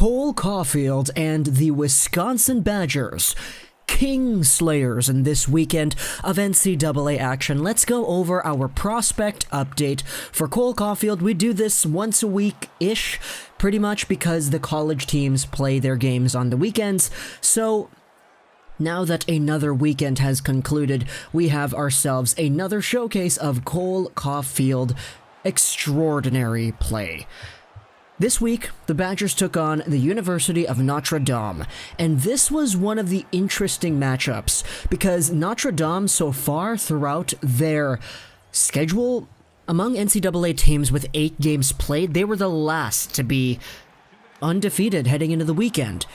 Cole Caufield and the Wisconsin Badgers, Kingslayers in this weekend of NCAA action. Let's go over our prospect update for Cole Caufield. We do this once a week-ish, pretty much because the college teams play their games on the weekends. So now that another weekend has concluded, we have ourselves another showcase of Cole Caufield extraordinary play. This week, the Badgers took on the University of Notre Dame, and this was one of the interesting matchups because Notre Dame so far throughout their schedule, among NCAA teams with 8 games played, they were the last to be undefeated heading into the weekend.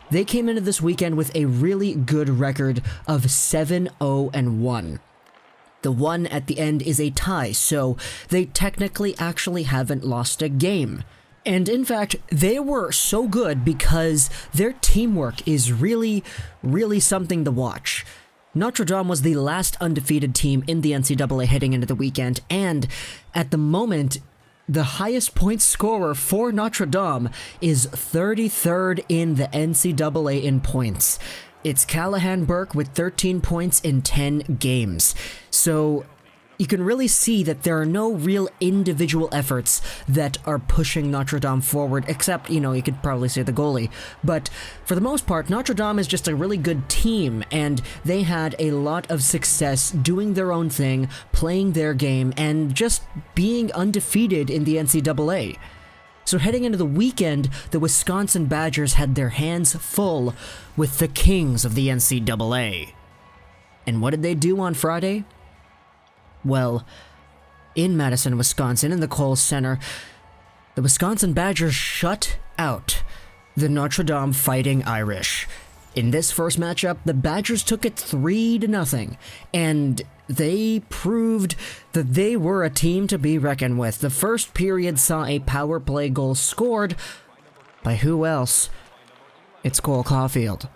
They came into this weekend with a really good record of 7-0-1. The one at the end is a tie, so they technically actually haven't lost a game. And in fact, they were so good because their teamwork is really, really something to watch. Notre Dame was the last undefeated team in the NCAA heading into the weekend, and at the moment, the highest point scorer for Notre Dame is 33rd in the NCAA in points. It's Callahan Burke with 13 points in 10 games. So you can really see that there are no real individual efforts that are pushing Notre Dame forward, except, you could probably say the goalie. But for the most part, Notre Dame is just a really good team, and they had a lot of success doing their own thing, playing their game, and just being undefeated in the NCAA. So heading into the weekend, the Wisconsin Badgers had their hands full with the kings of the NCAA. And what did they do on Friday? Well, in Madison, Wisconsin, in the Kohl Center, the Wisconsin Badgers shut out the Notre Dame Fighting Irish. In this first matchup, the Badgers took it 3-0, and they proved that they were a team to be reckoned with. The first period saw a power play goal scored by who else? It's Cole Caufield.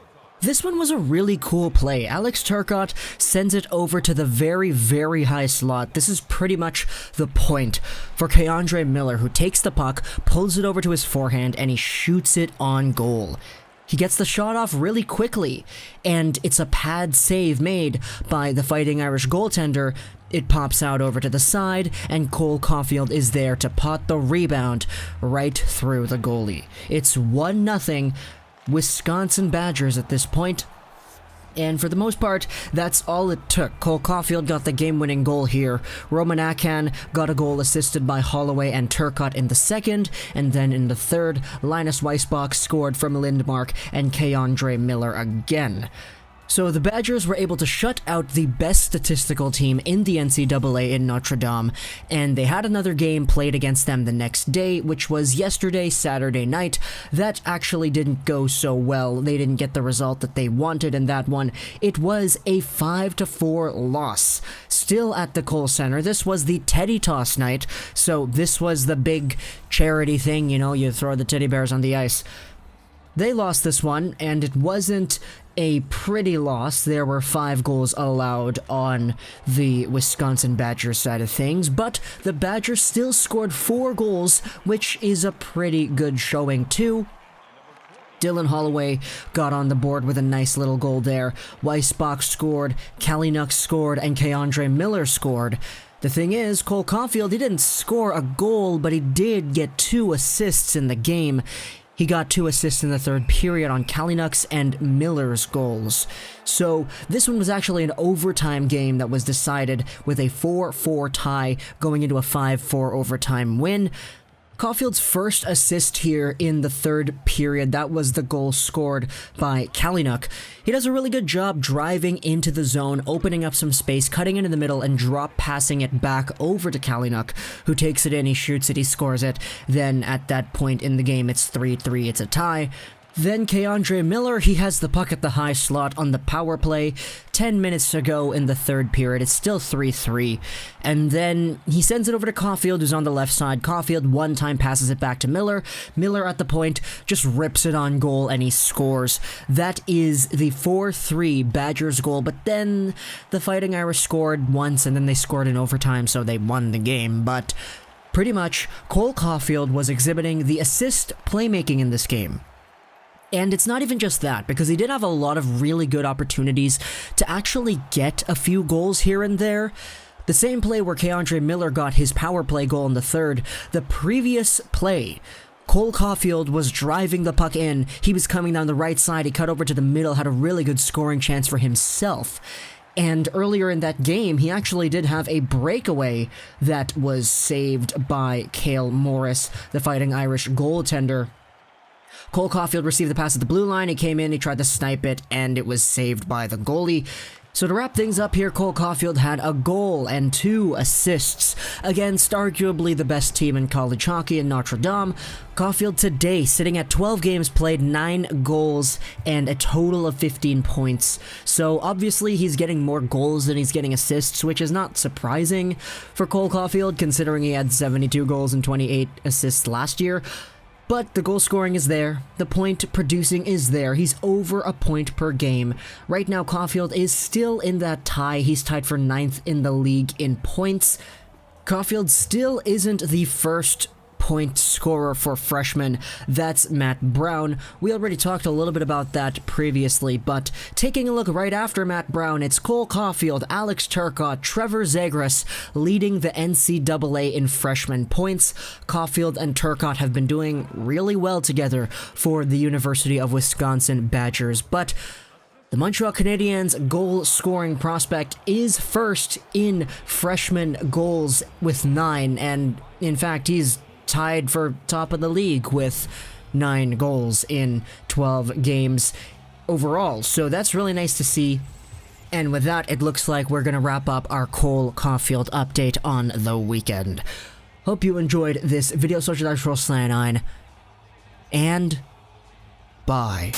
This one was a really cool play. Alex Turcotte sends it over to the very, very high slot. This is pretty much the point for Keandre Miller, who takes the puck, pulls it over to his forehand, and he shoots it on goal. He gets the shot off really quickly, and it's a pad save made by the Fighting Irish goaltender. It pops out over to the side, and Cole Caufield is there to pot the rebound right through the goalie. It's 1-0 Wisconsin Badgers at this point. And for the most part, that's all it took. Cole Caufield got the game-winning goal here. Roman Akan got a goal assisted by Holloway and Turcotte in the second, and then in the third, Linus Weissbach scored from Lindmark and Keandre Miller again. So the Badgers were able to shut out the best statistical team in the NCAA in Notre Dame, and they had another game played against them the next day, which was yesterday, Saturday night. That actually didn't go so well. They didn't get the result that they wanted in that one. It was a 5-4 loss. Still at the Kohl Center. This was the Teddy Toss night, so this was the big charity thing, you throw the teddy bears on the ice. They lost this one, and it wasn't a pretty loss. There were 5 goals allowed on the Wisconsin Badgers side of things, but the Badgers still scored 4 goals, which is a pretty good showing too. Dylan Holloway got on the board with a nice little goal there. Weissbach scored, Kalinuk scored, and Keandre Miller scored. The thing is, Cole Caufield, he didn't score a goal, but he did get 2 assists in the game. He got 2 assists in the third period on Kalinuk's and Miller's goals. So this one was actually an overtime game that was decided with a 4-4 tie going into a 5-4 overtime win. Caufield's first assist here in the third period, that was the goal scored by Kalinuk. He does a really good job driving into the zone, opening up some space, cutting into the middle, and drop passing it back over to Kalinuk, who takes it in, he shoots it, he scores it. Then at that point in the game, it's 3-3, it's a tie. Then Keandre Miller, he has the puck at the high slot on the power play. 10 minutes to go in the third period. It's still 3-3. And then he sends it over to Caufield, who's on the left side. Caufield one time passes it back to Miller. Miller at the point just rips it on goal and he scores. That is the 4-3 Badgers goal. But then the Fighting Irish scored once and then they scored in overtime, so they won the game. But pretty much, Cole Caufield was exhibiting the assist playmaking in this game. And it's not even just that, because he did have a lot of really good opportunities to actually get a few goals here and there. The same play where K'Andre Miller got his power play goal in the third, the previous play, Cole Caufield was driving the puck in, he was coming down the right side, he cut over to the middle, had a really good scoring chance for himself. And earlier in that game, he actually did have a breakaway that was saved by Cale Morris, the Fighting Irish goaltender. Cole Caufield received the pass at the blue line, he came in, he tried to snipe it, and it was saved by the goalie. So to wrap things up here, Cole Caufield had a goal and 2 assists against arguably the best team in college hockey in Notre Dame. Caufield today sitting at 12 games played, 9 goals, and a total of 15 points. So obviously he's getting more goals than he's getting assists, which is not surprising for Cole Caufield considering he had 72 goals and 28 assists last year. But the goal scoring is there, the point producing is there, he's over a point per game. Right now, Caufield is still in that tie, he's tied for 9th in the league in points. Caufield still isn't the first point scorer for freshmen, that's Matt Brown. We already talked a little bit about that previously, but taking a look right after Matt Brown, it's Cole Caufield, Alex Turcotte, Trevor Zegras leading the NCAA in freshman points. Caufield and Turcotte have been doing really well together for the University of Wisconsin Badgers, but the Montreal Canadiens goal-scoring prospect is first in freshman goals with 9, and in fact, he's tied for top of the league with 9 goals in 12 games overall. So that's really nice to see. And with that, it looks like we're going to wrap up our Cole Caufield update on the weekend. Hope you enjoyed this video. Social Dice Roll Slant 9. And bye.